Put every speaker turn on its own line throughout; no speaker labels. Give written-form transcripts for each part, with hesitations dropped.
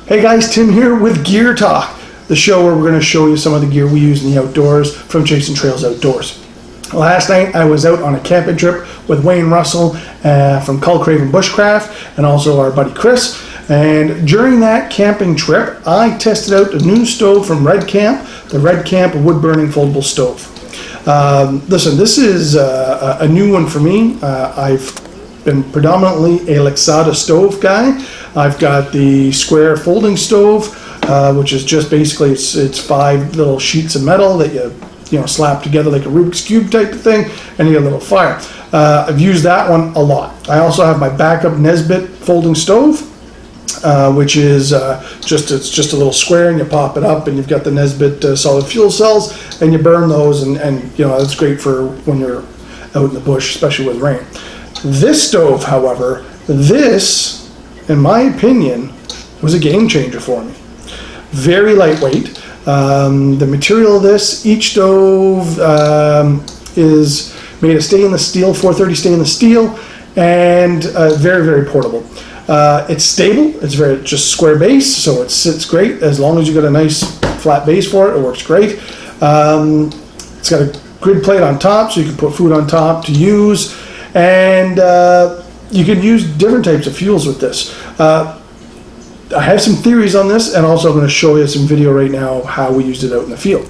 Hey guys, Tim here with Gear Talk, the show where we're going to show you some of the gear we use in the outdoors from Chasin Trails Outdoors. Last night I was out on a camping trip with Wayne Russell from Craven Bushcraft and also our buddy Chris. And during that camping trip, I tested out a new stove from Redcamp, the Redcamp wood burning foldable stove. Listen, this is a new one for me. I've been predominantly a Lexada stove guy. I've got the square folding stove, which is just basically it's 5 little sheets of metal that you slap together like a Rubik's Cube type of thing, and you get a little fire. I've used that one a lot. I also have my backup Nesbitt folding stove, which is just a little square, and you pop it up, and you've got the Nesbitt solid fuel cells, and you burn those, and that's great for when you're out in the bush, especially with rain. This stove, however, in my opinion, was a game changer for me. Very lightweight. The material of this, each stove is made of stainless steel, 430 stainless steel, and very, very portable. It's stable. It's just square base, so it sits great. As long as you got a nice flat base for it, it works great. It's got a grid plate on top, so you can put food on top to use, and you can use different types of fuels with this. I have some theories on this, and also I'm going to show you some video right now how we used it out in the field.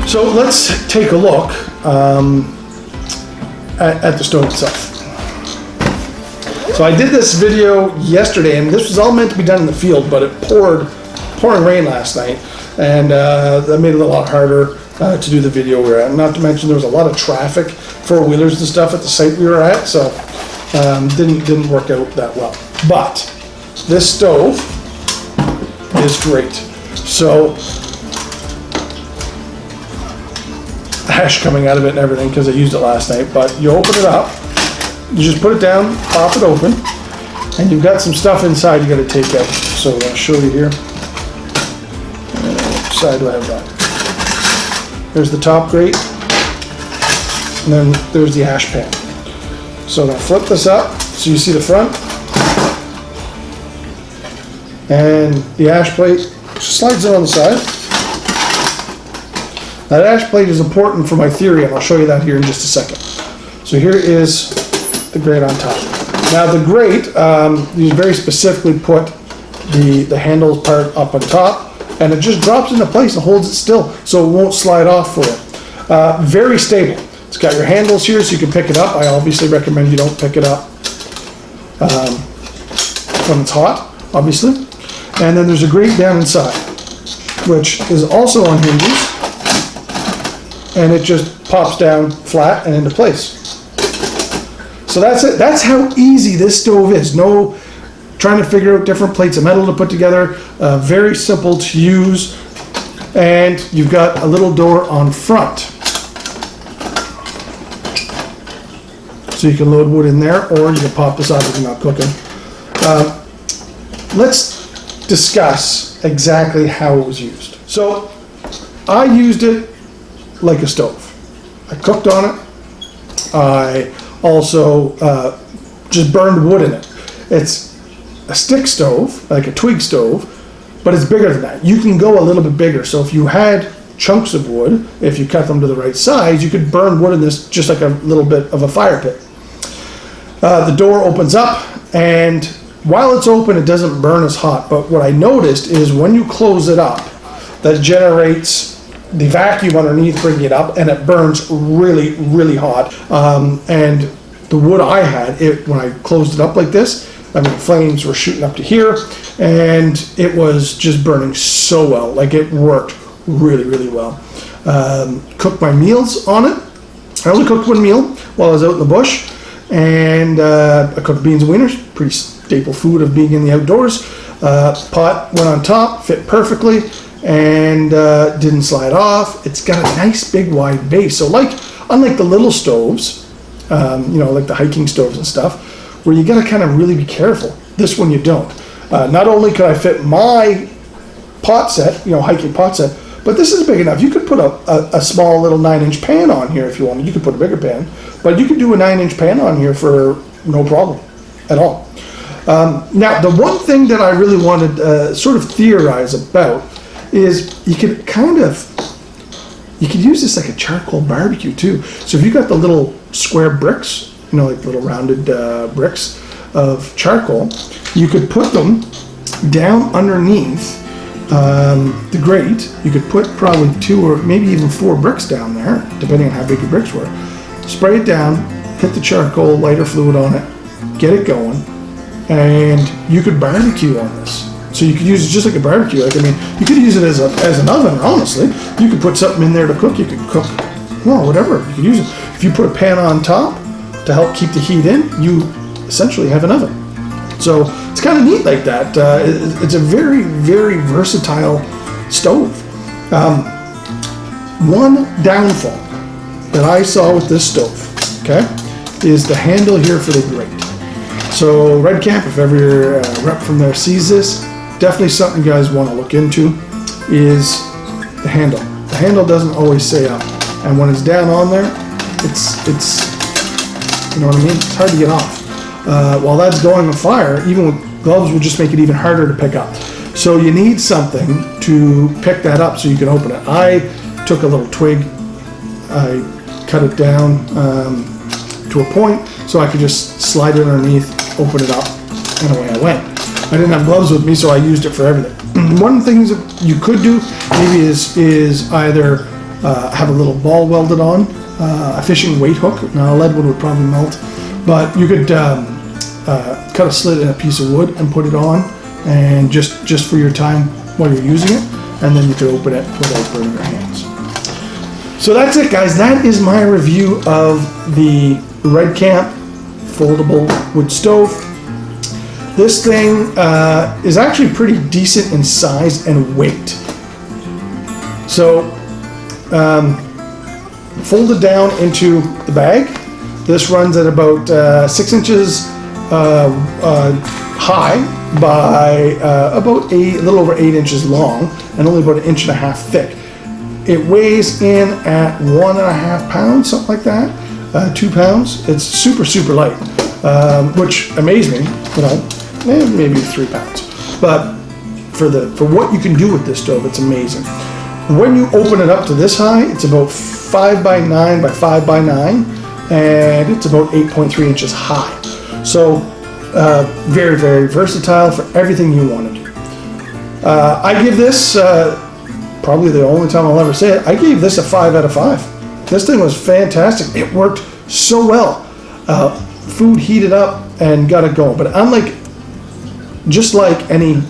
So let's take a look at the stove itself. So I did this video yesterday, and this was all meant to be done in the field, but it pouring rain last night, and that made it a lot harder to do the video we were at. Not to mention there was a lot of traffic, 4-wheelers and stuff at the site we were at, so didn't work out that well. But this stove is great. So ash coming out of it and everything because I used it last night, but you open it up, you just put it down, pop it open, and you've got some stuff inside you got to take out. So I'll show you here. Which side do I have that? There's the top grate, and then there's the ash pan. So I'm going to flip this up so you see the front, and the ash plate slides in on the side. That ash plate is important for my theory, and I'll show you that here in just a second. So here is the grate on top. Now the grate, you very specifically put the handle part up on top, and it just drops into place and holds it still, so it won't slide off for it. Very stable. It's got your handles here, so you can pick it up. I obviously recommend you don't pick it up when it's hot, obviously. And then there's a grate down inside, which is also on hinges, and it just pops down flat and into place. So that's it. That's how easy this stove is. No trying to figure out different plates of metal to put together. Very simple to use. And you've got a little door on front, so you can load wood in there, or you can pop this out if you're not cooking. Let's discuss exactly how it was used. So I used it like a stove. I cooked on it. I also just burned wood in it. It's a stick stove, like a twig stove, but it's bigger than that. You can go a little bit bigger. So if you had chunks of wood, if you cut them to the right size, you could burn wood in this just like a little bit of a fire pit. The door opens up, and while it's open, it doesn't burn as hot. But what I noticed is when you close it up, that generates the vacuum underneath, bringing it up, and it burns really, really hot. And the wood I had, when I closed it up like this, flames were shooting up to here, and it was just burning so well. Like, it worked really, really well. Cooked my meals on it. I only cooked one meal while I was out in the bush, and I cooked beans and wieners, pretty staple food of being in the outdoors. Pot went on top, fit perfectly, and didn't slide off. It's got a nice big wide base. So unlike the little stoves, like the hiking stoves and stuff, where you gotta kind of really be careful. This one you don't. Not only could I fit my pot set, hiking pot set, but this is big enough. You could put a small little 9-inch pan on here if you wanted. You could put a bigger pan, but you could do a 9-inch pan on here for no problem at all. Now, the one thing that I really wanted to sort of theorize about is you could use this like a charcoal barbecue too. So if you got the little square bricks, like little rounded bricks of charcoal, you could put them down underneath the grate. You could put probably 2 or maybe even 4 bricks down there, depending on how big your bricks were. Spray it down, hit the charcoal lighter fluid on it, get it going, and you could barbecue on this. So you could use it just like a barbecue. You could use it as an oven, honestly. You could put something in there to cook. You could cook, whatever. You could use it. If you put a pan on top to help keep the heat in, you essentially have an oven. So it's kind of neat like that. It's a very, very versatile stove. One downfall that I saw with this stove, okay, is the handle here for the grate. So Redcamp, if ever your rep from there sees this, definitely something you guys want to look into is the handle. The handle doesn't always stay up, and when it's down on there, it's you know what I mean? It's hard to get off. While that's going on fire, even with gloves, will just make it even harder to pick up. So you need something to pick that up so you can open it. I took a little twig, I cut it down to a point so I could just slide it underneath, open it up, and away I went. I didn't have gloves with me, so I used it for everything. One of the things that you could do maybe is either have a little ball welded on, a fishing weight hook. Now a lead one would probably melt, but you could cut a slit in a piece of wood and put it on, and just for your time while you're using it, and then you could open it without burning your hands. So that's it, guys. That is my review of the Redcamp foldable wood stove. This thing is actually pretty decent in size and weight. So fold it down into the bag. This runs at about 6 inches high by about a little over 8 inches long, and only about 1.5 inches thick. It weighs in at 1.5 pounds, something like that, 2 pounds. It's super, super light, which amazed me. Maybe 3 pounds. But for what you can do with this stove, it's amazing. When you open it up to this high, it's about 5 by 9 by 5 by 9, and it's about 8.3 inches high. So very, very versatile for everything you want to do. I give this, probably the only time I'll ever say it, I gave this a 5 out of 5. This thing was fantastic. It worked so well. Food heated up and got it going. But just like any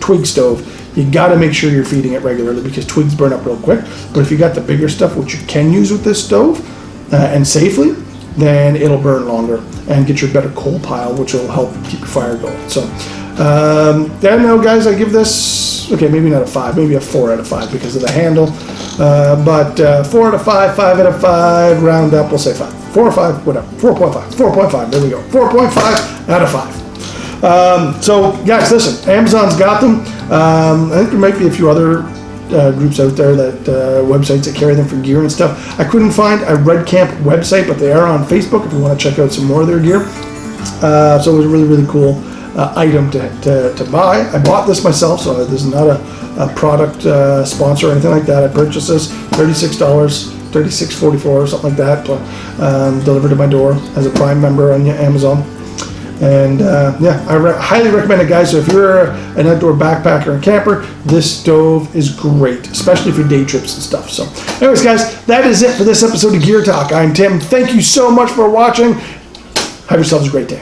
twig stove, you got to make sure you're feeding it regularly because twigs burn up real quick. But if you got the bigger stuff, which you can use with this stove and safely, then it'll burn longer and get you a better coal pile, which will help keep your fire going. So, guys, I give this, okay, maybe not a 5, maybe a 4 out of 5 because of the handle. But 4 out of 5, 5 out of 5, round up, we'll say 5. 4 or 5, whatever, 4.5, 4.5, there we go. 4.5 out of 5. So, guys, listen, Amazon's got them. I think there might be a few other groups out there, that websites that carry them for gear and stuff. I couldn't find a Redcamp website, but they are on Facebook if you want to check out some more of their gear. So it was a really, really cool item to buy. I bought this myself, so this is not a product sponsor or anything like that. I purchased this, $36, $36.44 or something like that, delivered to my door as a Prime member on Amazon. And I highly recommend it, guys. So if you're an outdoor backpacker and camper, this stove is great, especially for day trips and stuff. So anyways, guys, that is it for this episode of Gear Talk. I'm Tim. Thank you so much for watching. Have yourselves a great day.